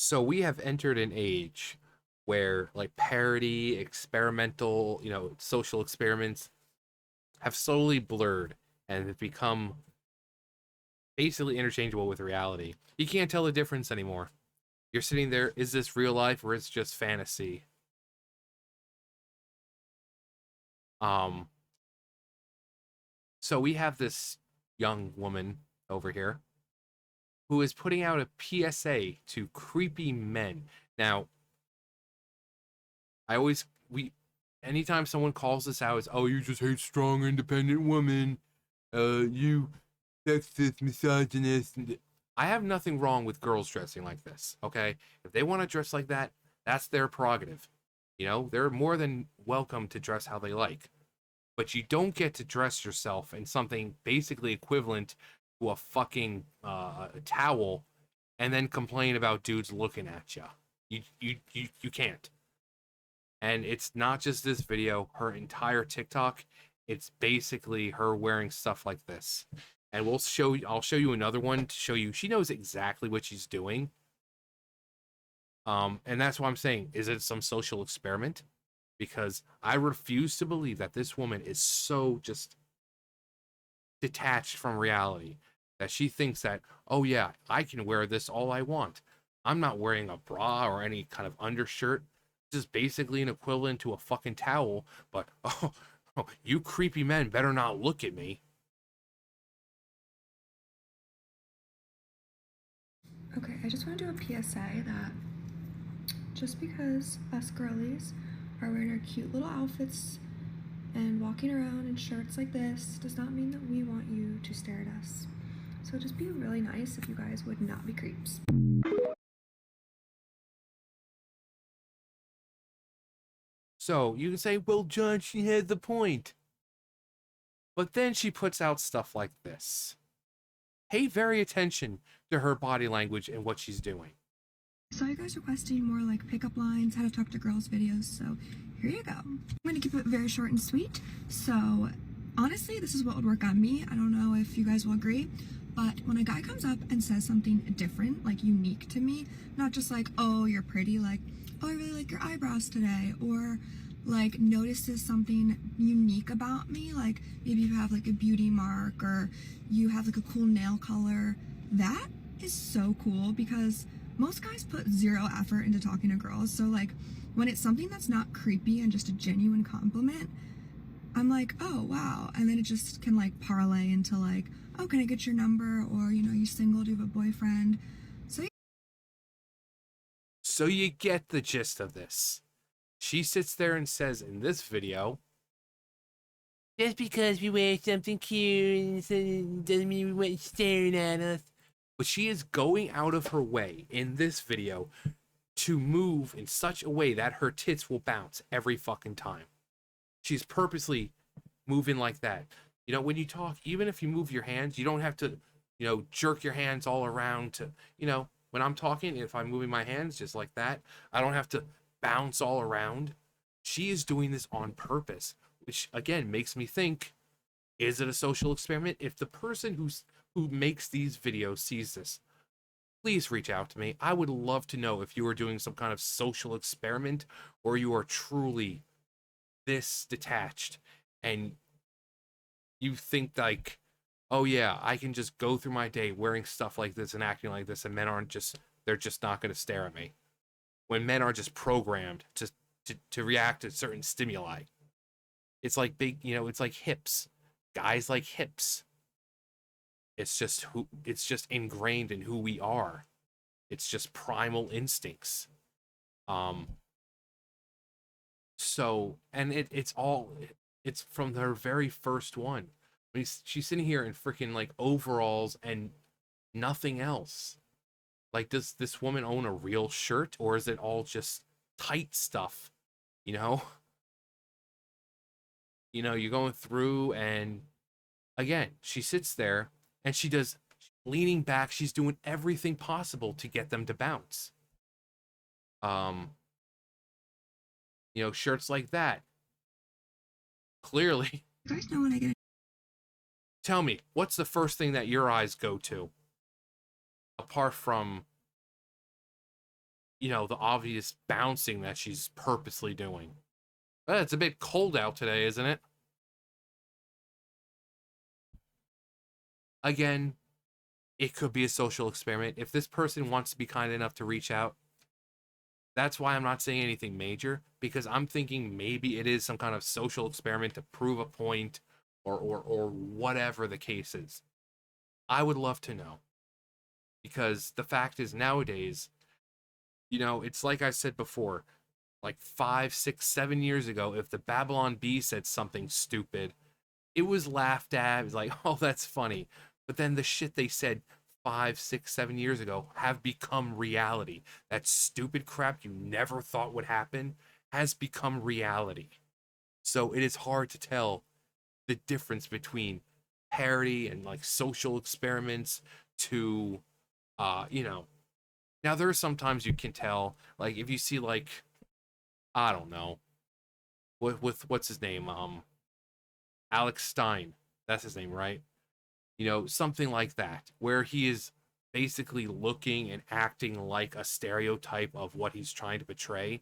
So we have entered an age where like parody, experimental, social experiments have slowly blurred and have become basically interchangeable with reality. You can't tell the difference anymore. You're sitting there, is this real life or is it just fantasy? Um, so we have this young woman over here who is putting out a PSA to creepy men. Now, I always we anytime someone calls this out, it's oh you just hate strong independent women, you sexist misogynist. I have nothing wrong with girls dressing like this. Okay, if they want to dress like that, that's their prerogative. They're more than welcome to dress how they like. But you don't get to dress yourself in something basically equivalent to a fucking towel, and then complain about dudes looking at you. You can't. And it's not just this video, her entire TikTok, it's basically her wearing stuff like this. And I'll show you another one to show you she knows exactly what she's doing. And that's why I'm saying, is it some social experiment? Because I refuse to believe that this woman is so just detached from reality that she thinks that, oh yeah, I can wear this all I want. I'm not wearing a bra or any kind of undershirt. This is basically an equivalent to a fucking towel, but oh, you creepy men better not look at me. Okay, I just want to do a PSA that just because us girlies are wearing our cute little outfits and walking around in shirts like this does not mean that we want you to stare at us. So just be really nice if you guys would not be creeps. So you can say, well, John, she had the point. But then she puts out stuff like this. Pay very attention to her body language and what she's doing. Saw you guys requesting more like pickup lines, how to talk to girls videos, so here you go. I'm gonna keep it very short and sweet. So honestly, this is what would work on me. I don't know if you guys will agree, but when a guy comes up and says something different, like unique to me, not just like, oh, you're pretty, like, oh, I really like your eyebrows today, or like notices something unique about me, like maybe you have like a beauty mark or you have like a cool nail color. That is so cool because most guys put zero effort into talking to girls. So like when it's something that's not creepy and just a genuine compliment, I'm like, oh wow. And then it just can like parlay into like, oh, can I get your number? Or, you single, do you have a boyfriend? So So you get the gist of this. She sits there and says in this video, just because we wear something cute doesn't mean we want you staring at us. But she is going out of her way in this video to move in such a way that her tits will bounce every fucking time. She's purposely moving like that. When you talk, even if you move your hands, you don't have to, jerk your hands all around to, when I'm talking, if I'm moving my hands just like that, I don't have to bounce all around. She is doing this on purpose, which again makes me think, is it a social experiment? If the person who makes these videos sees this, please reach out to me. I would love to know if you are doing some kind of social experiment or you are truly this detached and you think like, oh yeah, I can just go through my day wearing stuff like this and acting like this, and men aren't just they're just not going to stare at me. When men are just programmed to react to certain stimuli, it's like it's like hips. Guys like hips. It's just ingrained in who we are. It's just primal instincts. Um, and it's from their very first one. I mean, she's sitting here in freaking like overalls and nothing else. Like, does this woman own a real shirt or is it all just tight stuff? You know, you're going through and again, she sits there and she does leaning back. She's doing everything possible to get them to bounce. Um, shirts like that. Clearly, you guys know when I get tell me, what's the first thing that your eyes go to apart from the obvious bouncing that she's purposely doing. It's a bit cold out today, isn't it? Again, it could be a social experiment. If this person wants to be kind enough to reach out, that's why I'm not saying anything major, because I'm thinking maybe it is some kind of social experiment to prove a point, or whatever the case is. I would love to know, because the fact is nowadays, it's like I said before, like 5, 6, 7 years ago, if the Babylon Bee said something stupid, it was laughed at. It was like, oh, that's funny. But then the shit they said 5, 6, 7 years ago have become reality. That stupid crap you never thought would happen has become reality. So it is hard to tell the difference between parody and like social experiments to, now there are sometimes you can tell, like if you see like, I don't know, with what's his name, Alex Stein, that's his name, right? Something like that, where he is basically looking and acting like a stereotype of what he's trying to portray.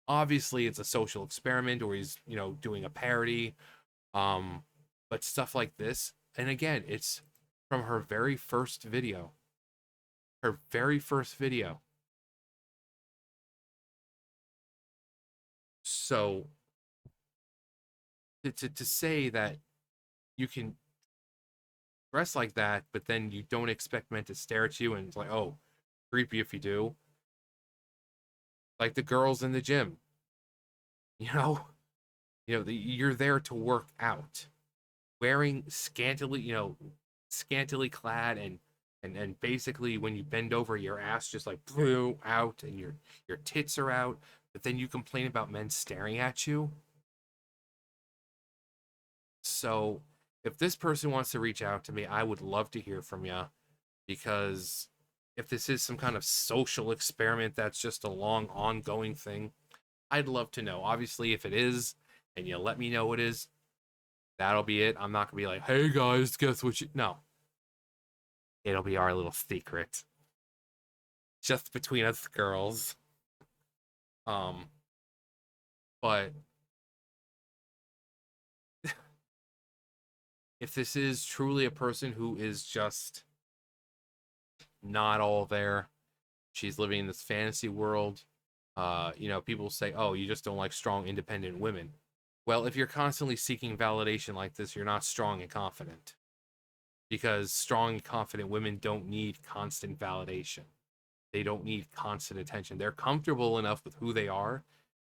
Obviously, it's a social experiment, or he's, doing a parody. But stuff like this, and again, it's from her very first video. Her very first video. So to say that you can dress like that, but then you don't expect men to stare at you, and it's like, oh, creepy if you do. Like the girls in the gym, you know, you're there to work out, wearing scantily clad, and basically when you bend over, your ass just like blew out, and your tits are out. But then you complain about men staring at you. So if this person wants to reach out to me, I would love to hear from you, because if this is some kind of social experiment that's just a long ongoing thing, I'd love to know. Obviously, if it is, and you let me know it is, that'll be it. I'm not gonna be like, hey guys, guess what you, no. It'll be our little secret. Just between us girls. Um, but if this is truly a person who is just not all there, she's living in this fantasy world. People say, oh, you just don't like strong, independent women. Well, if you're constantly seeking validation like this, you're not strong and confident. Because strong and confident women don't need constant validation. They don't need constant attention. They're comfortable enough with who they are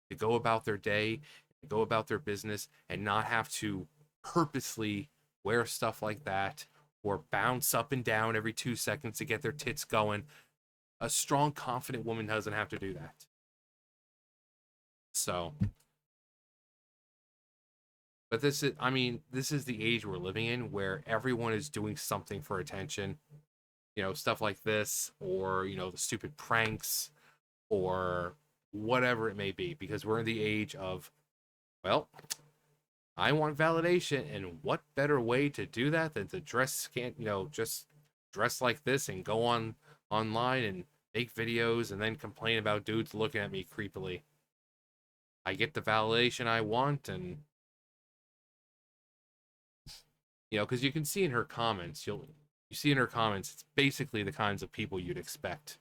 to go about their day, to go about their business, and not have to purposely wear stuff like that or bounce up and down every 2 seconds to get their tits going. A strong, confident woman doesn't have to do that. So, but this is the age we're living in, where everyone is doing something for attention. Stuff like this, or, the stupid pranks, or whatever it may be, because we're in the age of, well, I want validation, and what better way to do that than to just dress like this and go online and make videos and then complain about dudes looking at me creepily. I get the validation I want, and because you can see in her comments, you see in her comments, it's basically the kinds of people you'd expect.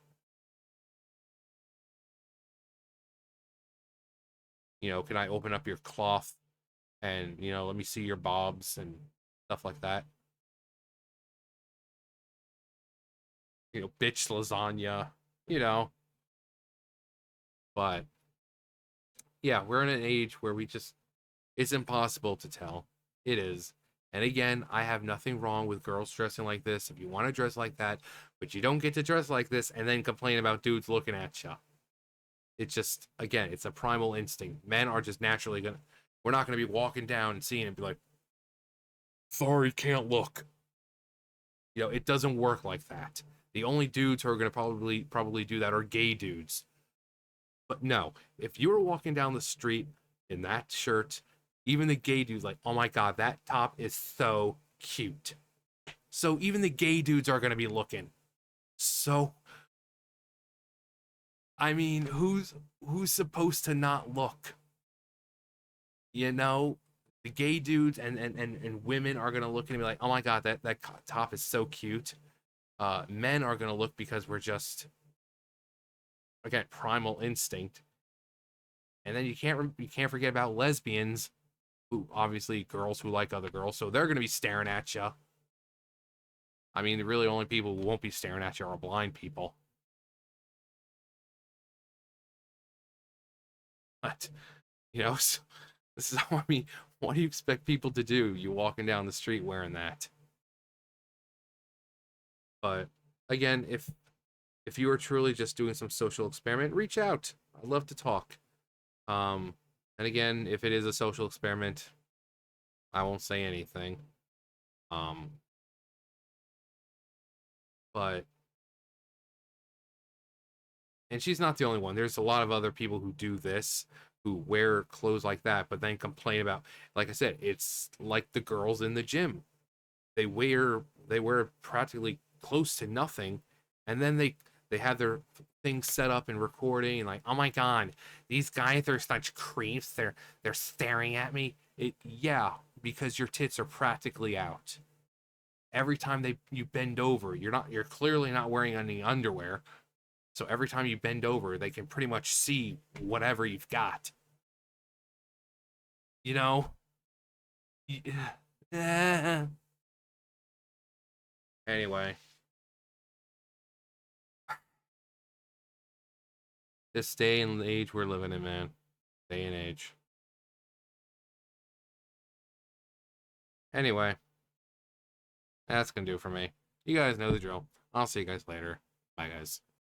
Can I open up your cloth and, let me see your bobs and stuff like that. Bitch lasagna, But yeah, we're in an age where it's impossible to tell. It is. And again, I have nothing wrong with girls dressing like this. If you want to dress like that, but you don't get to dress like this and then complain about dudes looking at you. It's just, again, it's a primal instinct. Men are just naturally we're not gonna be walking down and seeing it and be like, sorry, can't look. It doesn't work like that. The only dudes who are gonna probably do that are gay dudes. But no, if you were walking down the street in that shirt, even the gay dudes like, oh my god, that top is so cute. So even the gay dudes are gonna be looking. So I mean, who's supposed to not look? You know, the gay dudes and women are gonna look and be like, oh my god, that top is so cute. Men are gonna look because we're just, again, primal instinct. And then you can't forget about lesbians, who obviously girls who like other girls, so they're gonna be staring at you. I mean, the really only people who won't be staring at you are blind people. But so this is how, I mean, what do you expect people to do? You walking down the street wearing that? But again, if you are truly just doing some social experiment, reach out. I'd love to talk. Um, and again, if it is a social experiment, I won't say anything. Um, but and she's not the only one. There's a lot of other people who do this, who wear clothes like that, but then complain about, like I said, it's like the girls in the gym. They wear practically close to nothing, and then they have their things set up and recording, and like, oh my god, these guys are such creeps. They're staring at me. Yeah, because your tits are practically out. Every time you bend over, you're clearly not wearing any underwear. So every time you bend over, they can pretty much see whatever you've got. You know? Anyway, this day and age we're living in, man. Day and age. Anyway, that's gonna do it for me. You guys know the drill. I'll see you guys later. Bye, guys.